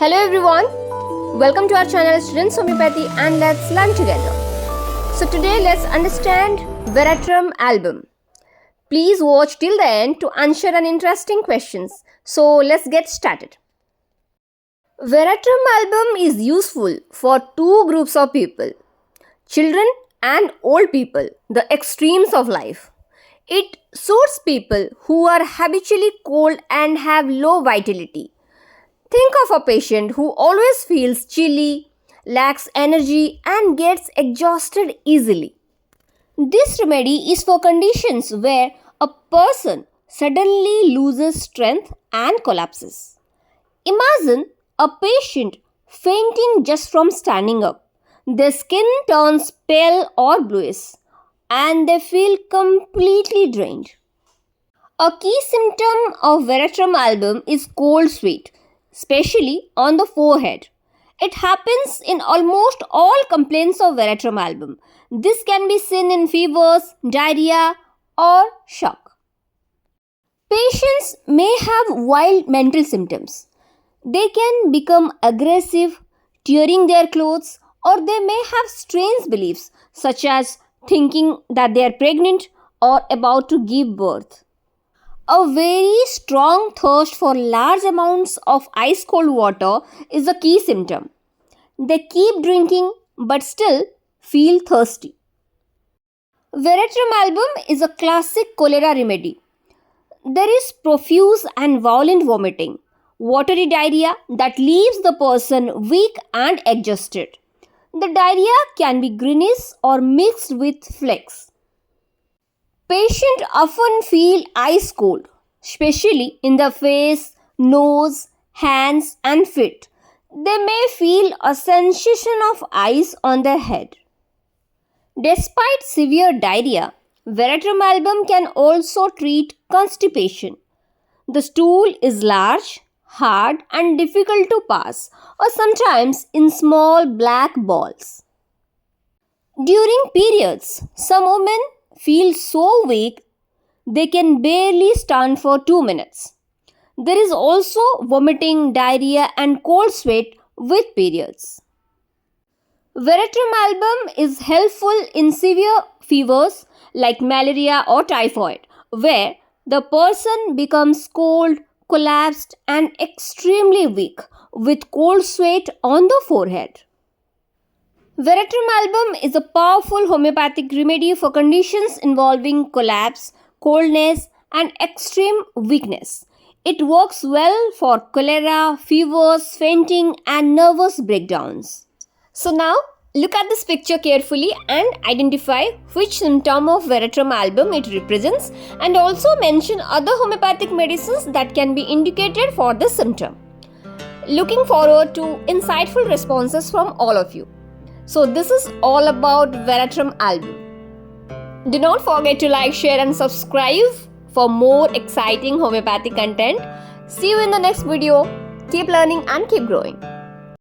Hello everyone, welcome to our channel Students Homeopathy and let's learn together. So today let's understand Veratrum Album. Please watch till the end to answer an interesting questions. So let's get started. Veratrum Album is useful for two groups of people, children and old people, the extremes of life. It suits people who are habitually cold and have low vitality. Think of a patient who always feels chilly, lacks energy and gets exhausted easily. This remedy is for conditions where a person suddenly loses strength and collapses. Imagine a patient fainting just from standing up. Their skin turns pale or bluish and they feel completely drained. A key symptom of Veratrum Album is cold sweat, especially on the forehead. It happens in almost all complaints of Veratrum Album. This can be seen in fevers, diarrhea or shock. Patients may have wild mental symptoms. They can become aggressive, tearing their clothes, or they may have strange beliefs such as thinking that they are pregnant or about to give birth. A very strong thirst for large amounts of ice cold water is a key symptom. They keep drinking but still feel thirsty. Veratrum Album is a classic cholera remedy. There is profuse and violent vomiting, watery diarrhea that leaves the person weak and exhausted. The diarrhea can be greenish or mixed with flakes. Patients often feel ice cold, especially in the face, nose, hands and feet. They may feel a sensation of ice on their head. Despite severe diarrhea, Veratrum Album can also treat constipation. The stool is large, hard and difficult to pass, or sometimes in small black balls. During periods, some women feel so weak they can barely stand for 2 minutes. There is also vomiting, diarrhea and cold sweat with periods. Veratrum Album is helpful in severe fevers like malaria or typhoid, where the person becomes cold, collapsed and extremely weak with cold sweat on the forehead. Veratrum Album is a powerful homeopathic remedy for conditions involving collapse, coldness and extreme weakness. It works well for cholera, fevers, fainting and nervous breakdowns. So now look at this picture carefully and identify which symptom of Veratrum Album it represents and also mention other homeopathic medicines that can be indicated for this symptom. Looking forward to insightful responses from all of you. So this is all about Veratrum Album. Do not forget to like, share and subscribe for more exciting homeopathic content. See you in the next video. Keep learning and keep growing.